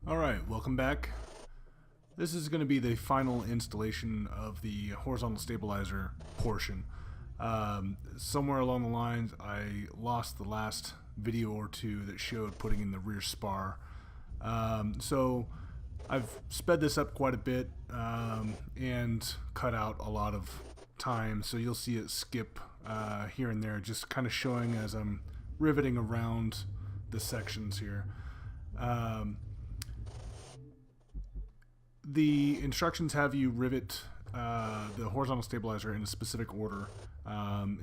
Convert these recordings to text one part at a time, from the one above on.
Alright, welcome back. This is going to be the final installation of the horizontal stabilizer portion. Somewhere along the lines I lost the last video or two that showed putting in the rear spar. So I've sped this up quite a bit and cut out a lot of time, so you'll see it skip here and there, just kind of showing as I'm riveting around the sections here. The instructions have you rivet the horizontal stabilizer in a specific order.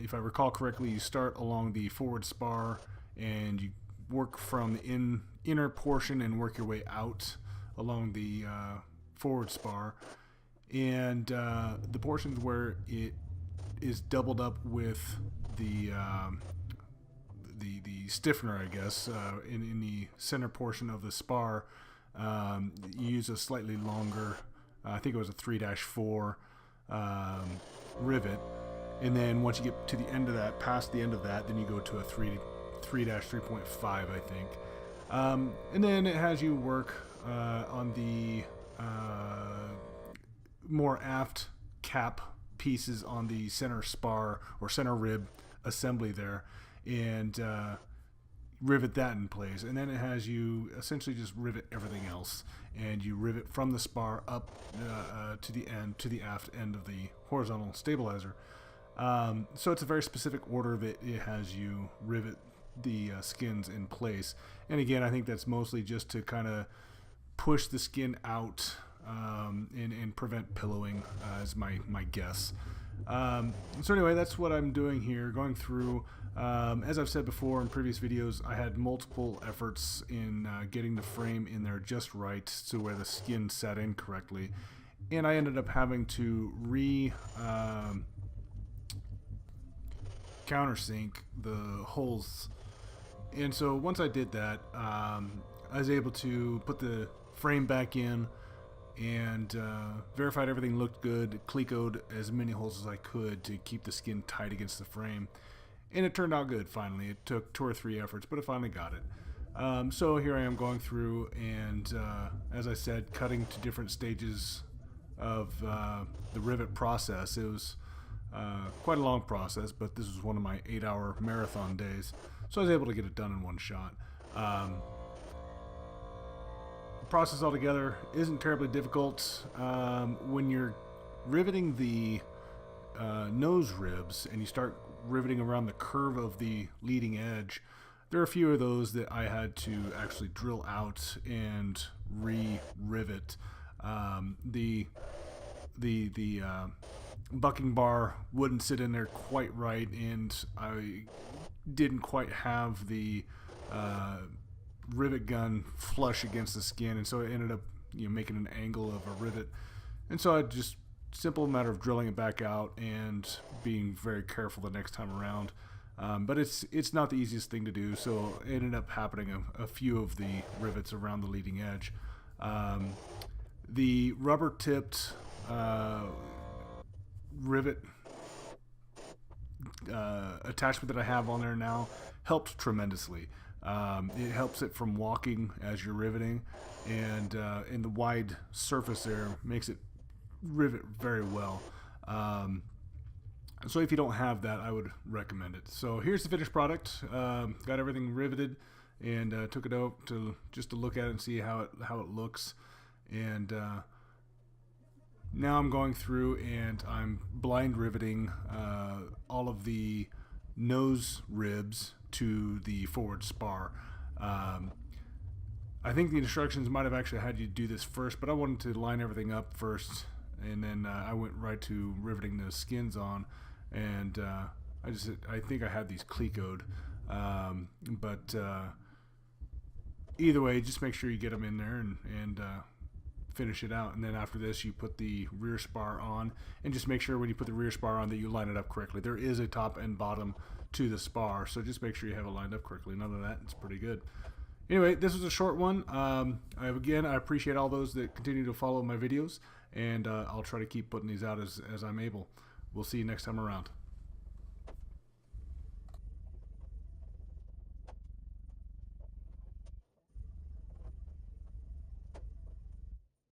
If I recall correctly, you start along the forward spar and you work from the inner portion and work your way out along the forward spar. And the portions where it is doubled up with the stiffener, I guess, in the center portion of the spar, you use a slightly longer, I think it was a 3-4 rivet, and then once you get to the end of that, past the end of that, then you go to a 3-3.5, I think. And then it has you work on the more aft cap pieces on the center spar or center rib assembly there, and rivet that in place. And then it has you essentially just rivet everything else, and you rivet from the spar up to the aft end of the horizontal stabilizer. So it's a very specific order that it has you rivet the skins in place. And again, I think that's mostly just to kind of push the skin out and prevent pillowing, is my guess. So anyway, that's what I'm doing here, going through. As I've said before in previous videos, I had multiple efforts in getting the frame in there just right to where the skin sat in correctly, and I ended up having to countersink the holes. And so once I did that, I was able to put the frame back in and verified everything looked good, clecoed as many holes as I could to keep the skin tight against the frame, and it turned out good finally. It took 2 or 3 efforts, but I finally got it. So here I am going through and, as I said, cutting to different stages of the rivet process. It was quite a long process, but this was one of my 8-hour marathon days, so I was able to get it done in one shot. Process altogether isn't terribly difficult. When you're riveting the nose ribs and you start riveting around the curve of the leading edge, there are a few of those that I had to actually drill out and re-rivet. The bucking bar wouldn't sit in there quite right, and I didn't quite have the rivet gun flush against the skin, and so it ended up making an angle of a rivet. And so I just simple matter of drilling it back out and being very careful the next time around. But it's not the easiest thing to do, so it ended up happening a few of the rivets around the leading edge. The rubber tipped rivet attachment that I have on there now helps tremendously. It helps it from walking as you're riveting, and in the wide surface there makes it rivet very well. So if you don't have that, I would recommend it. So here's the finished product. Got everything riveted and took it out just to look at it and see how it looks. And now I'm going through and I'm blind riveting all of the nose ribs to the forward spar. I think the instructions might have actually had you do this first, but I wanted to line everything up first, and then I went right to riveting the skins on. And I think I had these clecoed, but either way, just make sure you get them in there and finish it out. And then after this, you put the rear spar on, and just make sure when you put the rear spar on that you line it up correctly. There is a top and bottom to the spar, so just make sure you have it lined up correctly. And other than that, it's pretty good. Anyway, this was a short one. Again, I appreciate all those that continue to follow my videos, and I'll try to keep putting these out as I'm able. We'll see you next time around.